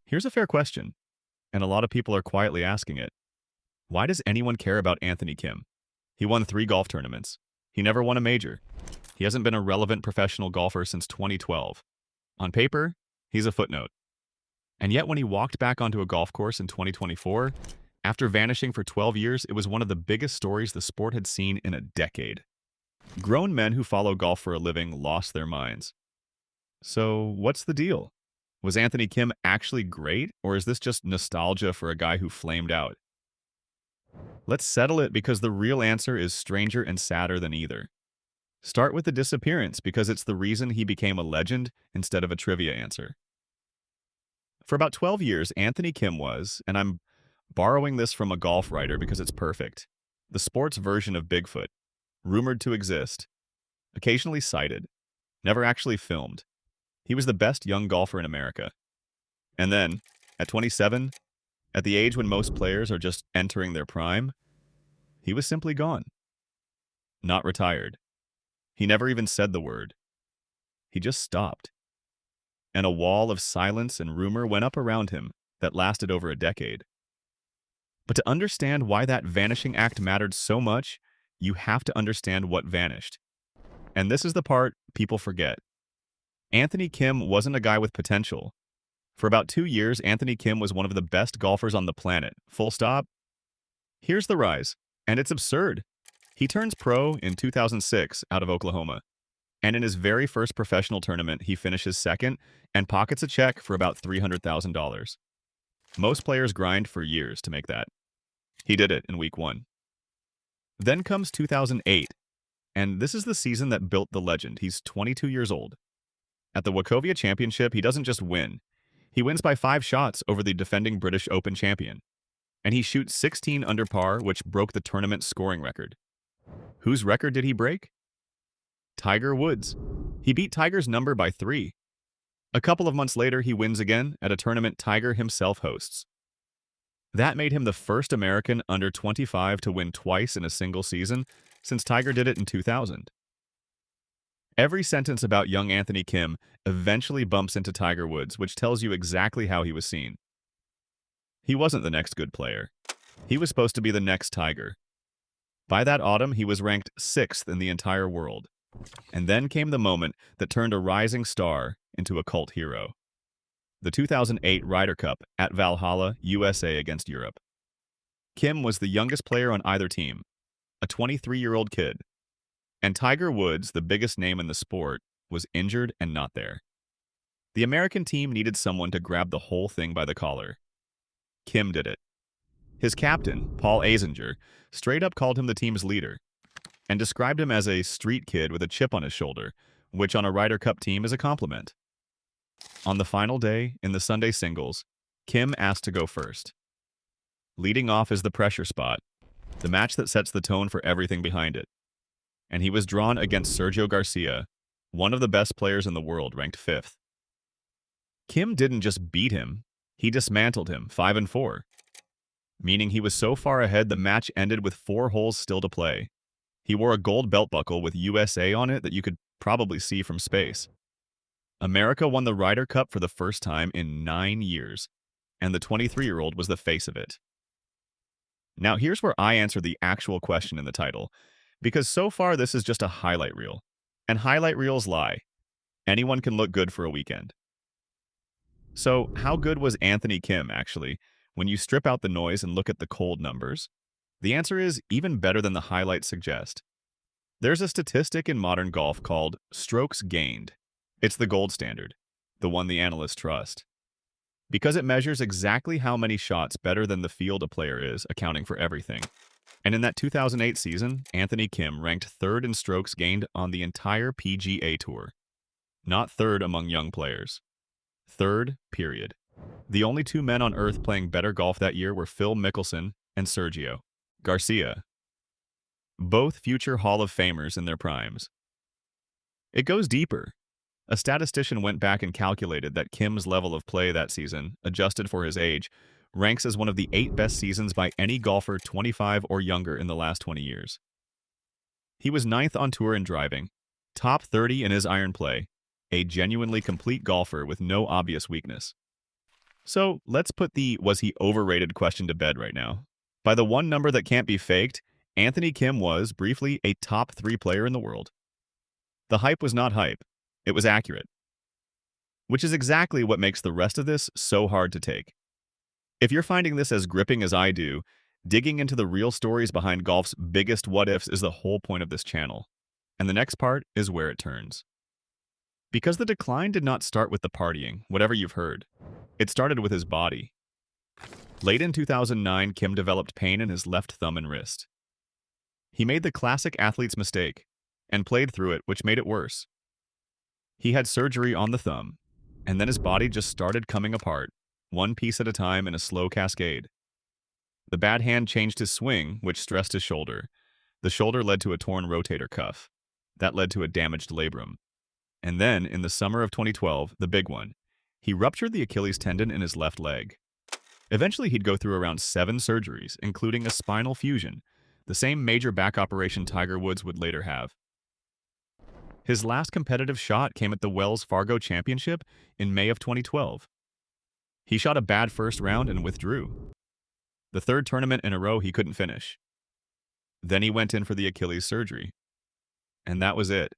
Here's a fair question, and a lot of people are quietly asking it. Why does anyone care about Anthony Kim? He won 3 golf tournaments. He never won a major. He hasn't been a relevant professional golfer since 2012. On paper, he's a footnote. And yet when he walked back onto a golf course in 2024, after vanishing for 12 years, it was one of the biggest stories the sport had seen in a decade. Grown men who follow golf for a living lost their minds. So, what's the deal? Was Anthony Kim actually great, or is this just nostalgia for a guy who flamed out? Let's settle it because the real answer is stranger and sadder than either. Start with the disappearance because it's the reason he became a legend instead of a trivia answer. For about 12 years, Anthony Kim was, and I'm borrowing this from a golf writer because it's perfect, the sports version of Bigfoot, rumored to exist, occasionally sighted, never actually filmed. He was the best young golfer in America. And then, at 27, at the age when most players are just entering their prime, he was simply gone. Not retired. He never even said the word. He just stopped. And a wall of silence and rumor went up around him that lasted over a decade. But to understand why that vanishing act mattered so much, you have to understand what vanished. And this is the part people forget. Anthony Kim wasn't a guy with potential. For about 2 years, Anthony Kim was one of the best golfers on the planet. Full stop. Here's the rise, and it's absurd. He turns pro in 2006 out of Oklahoma, and in his very first professional tournament, he finishes second and pockets a check for about $300,000. Most players grind for years to make that. He did it in week 1. Then comes 2008, and this is the season that built the legend. He's 22 years old. At the Wachovia Championship, he doesn't just win. He wins by 5 shots over the defending British Open champion. And he shoots 16 under par, which broke the tournament scoring record. Whose record did he break? Tiger Woods. He beat Tiger's number by 3. A couple of months later, he wins again at a tournament Tiger himself hosts. That made him the first American under 25 to win twice in a single season since Tiger did it in 2000. Every sentence about young Anthony Kim eventually bumps into Tiger Woods, which tells you exactly how he was seen. He wasn't the next good player. He was supposed to be the next Tiger. By that autumn, he was ranked 6th in the entire world. And then came the moment that turned a rising star into a cult hero. The 2008 Ryder Cup at Valhalla, USA against Europe. Kim was the youngest player on either team, a 23-year-old kid. And Tiger Woods, the biggest name in the sport, was injured and not there. The American team needed someone to grab the whole thing by the collar. Kim did it. His captain, Paul Azinger, straight up called him the team's leader and described him as a street kid with a chip on his shoulder, which on a Ryder Cup team is a compliment. On the final day, in the Sunday singles, Kim asked to go first. Leading off is the pressure spot, the match that sets the tone for everything behind it. And he was drawn against Sergio Garcia, one of the best players in the world, ranked 5th. Kim didn't just beat him, he dismantled him, 5-4. Meaning he was so far ahead the match ended with 4 holes still to play. He wore a gold belt buckle with USA on it that you could probably see from space. America won the Ryder Cup for the first time in 9 years, and the 23-year-old was the face of it. Now here's where I answer the actual question in the title, because so far this is just a highlight reel, and highlight reels lie. Anyone can look good for a weekend. So how good was Anthony Kim, actually, when you strip out the noise and look at the cold numbers? The answer is even better than the highlights suggest. There's a statistic in modern golf called strokes gained. It's the gold standard, the one the analysts trust. Because it measures exactly how many shots better than the field a player is, accounting for everything. And in that 2008 season, Anthony Kim ranked 3rd in strokes gained on the entire PGA Tour. Not 3rd among young players. 3rd, period. The only 2 men on earth playing better golf that year were Phil Mickelson and Sergio Garcia. Both future Hall of Famers in their primes. It goes deeper. A statistician went back and calculated that Kim's level of play that season, adjusted for his age, ranks as one of the 8 best seasons by any golfer 25 or younger in the last 20 years. He was 9th on tour in driving, top 30 in his iron play, a genuinely complete golfer with no obvious weakness. So let's put the was he overrated question to bed right now. By the one number that can't be faked, Anthony Kim was, briefly, a top 3 player in the world. The hype was not hype. It was accurate. Which is exactly what makes the rest of this so hard to take. If you're finding this as gripping as I do, digging into the real stories behind golf's biggest what-ifs is the whole point of this channel. And the next part is where it turns. Because the decline did not start with the partying, whatever you've heard. It started with his body. Late in 2009, Kim developed pain in his left thumb and wrist. He made the classic athlete's mistake and played through it, which made it worse. He had surgery on the thumb, and then his body just started coming apart, one piece at a time in a slow cascade. The bad hand changed his swing, which stressed his shoulder. The shoulder led to a torn rotator cuff. That led to a damaged labrum. And then, in the summer of 2012, the big one, he ruptured the Achilles tendon in his left leg. Eventually, he'd go through around 7 surgeries, including a spinal fusion, the same major back operation Tiger Woods would later have. His last competitive shot came at the Wells Fargo Championship in May of 2012. He shot a bad first round and withdrew. The third tournament in a row he couldn't finish. Then he went in for the Achilles surgery. And that was it.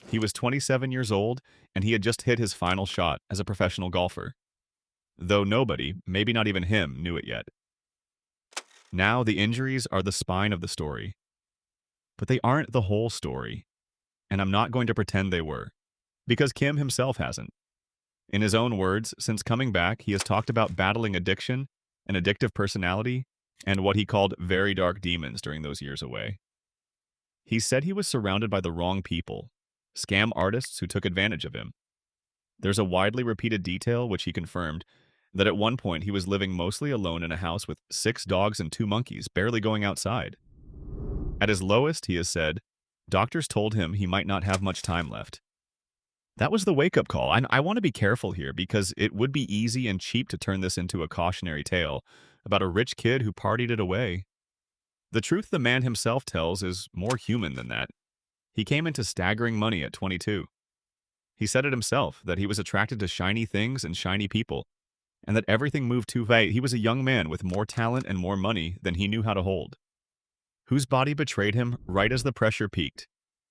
He was 27 years old, and he had just hit his final shot as a professional golfer. Though nobody, maybe not even him, knew it yet. Now the injuries are the spine of the story. But they aren't the whole story. And I'm not going to pretend they were. Because Kim himself hasn't. In his own words, since coming back, he has talked about battling addiction, an addictive personality, and what he called very dark demons during those years away. He said he was surrounded by the wrong people, scam artists who took advantage of him. There's a widely repeated detail which he confirmed, that at one point he was living mostly alone in a house with 6 dogs and 2 monkeys, barely going outside. At his lowest, he has said, doctors told him he might not have much time left. That was the wake-up call. I want to be careful here because it would be easy and cheap to turn this into a cautionary tale about a rich kid who partied it away. The truth the man himself tells is more human than that. He came into staggering money at 22. He said it himself, that he was attracted to shiny things and shiny people, and that everything moved too fast. He was a young man with more talent and more money than he knew how to hold, whose body betrayed him right as the pressure peaked,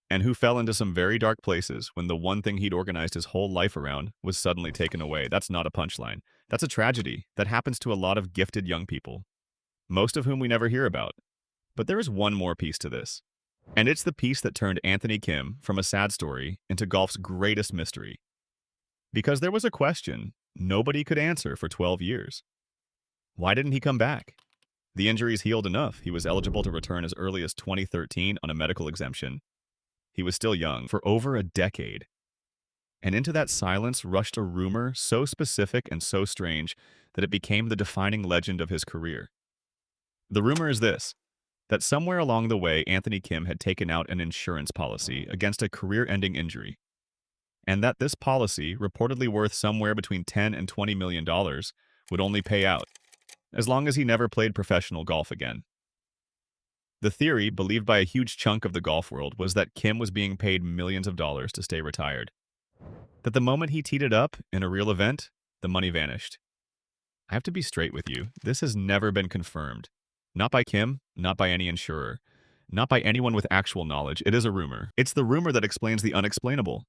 and who fell into some very dark places when the one thing he'd organized his whole life around was suddenly taken away. That's not a punchline. That's a tragedy that happens to a lot of gifted young people, most of whom we never hear about. But there is one more piece to this, and it's the piece that turned Anthony Kim from a sad story into golf's greatest mystery. Because there was a question nobody could answer for 12 years. Why didn't he come back? The injuries healed enough. He was eligible to return as early as 2013 on a medical exemption. He was still young, for over a decade. And into that silence rushed a rumor so specific and so strange that it became the defining legend of his career. The rumor is this, that somewhere along the way Anthony Kim had taken out an insurance policy against a career-ending injury, and that this policy, reportedly worth somewhere between $10 and $20 million, would only pay out, as long as he never played professional golf again. The theory, believed by a huge chunk of the golf world, was that Kim was being paid millions of dollars to stay retired. That the moment he teed it up in a real event, the money vanished. I have to be straight with you, this has never been confirmed. Not by Kim, not by any insurer, not by anyone with actual knowledge. It is a rumor. It's the rumor that explains the unexplainable.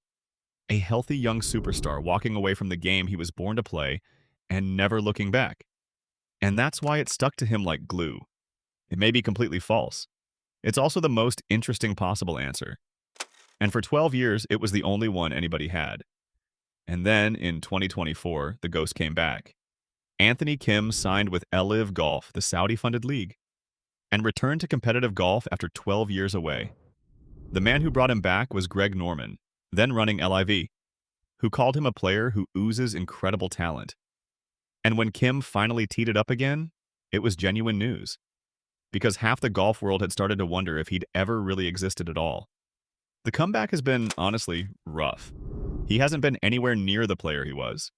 A healthy young superstar walking away from the game he was born to play and never looking back. And that's why it stuck to him like glue. It may be completely false. It's also the most interesting possible answer. And for 12 years, it was the only one anybody had. And then, in 2024, the ghost came back. Anthony Kim signed with LIV Golf, the Saudi-funded league, and returned to competitive golf after 12 years away. The man who brought him back was Greg Norman, then running LIV, who called him a player who oozes incredible talent. And when Kim finally teed it up again, it was genuine news. Because half the golf world had started to wonder if he'd ever really existed at all. The comeback has been, honestly, rough. He hasn't been anywhere near the player he was.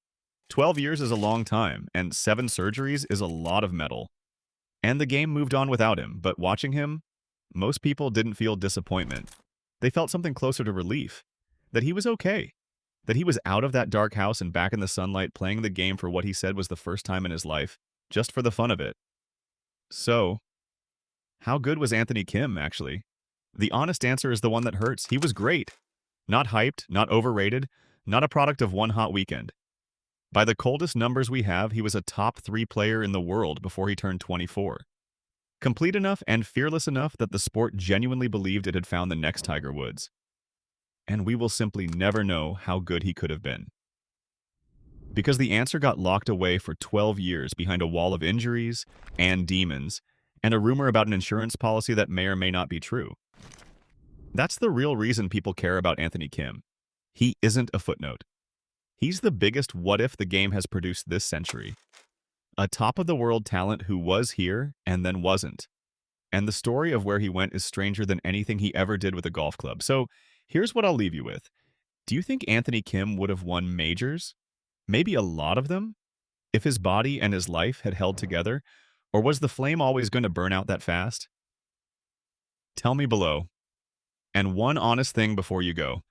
12 years is a long time, and 7 surgeries is a lot of metal. And the game moved on without him, but watching him, most people didn't feel disappointment. They felt something closer to relief, that he was okay. That he was out of that dark house and back in the sunlight playing the game for what he said was the first time in his life, just for the fun of it. So, how good was Anthony Kim, actually? The honest answer is the one that hurts. He was great. Not hyped, not overrated, not a product of one hot weekend. By the coldest numbers we have, he was a top 3 player in the world before he turned 24. Complete enough and fearless enough that the sport genuinely believed it had found the next Tiger Woods. And we will simply never know how good he could have been. Because the answer got locked away for 12 years behind a wall of injuries and demons, and a rumor about an insurance policy that may or may not be true. That's the real reason people care about Anthony Kim. He isn't a footnote. He's the biggest what-if the game has produced this century. A top-of-the-world talent who was here and then wasn't. And the story of where he went is stranger than anything he ever did with a golf club. So here's what I'll leave you with. Do you think Anthony Kim would have won majors? Maybe a lot of them? If his body and his life had held together? Or was the flame always going to burn out that fast? Tell me below. And one honest thing before you go.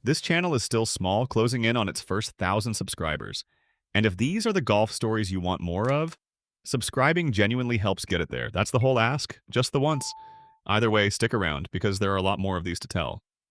This channel is still small, closing in on its first 1,000 subscribers. And if these are the golf stories you want more of, subscribing genuinely helps get it there. That's the whole ask, just the once. Either way, stick around, because there are a lot more of these to tell.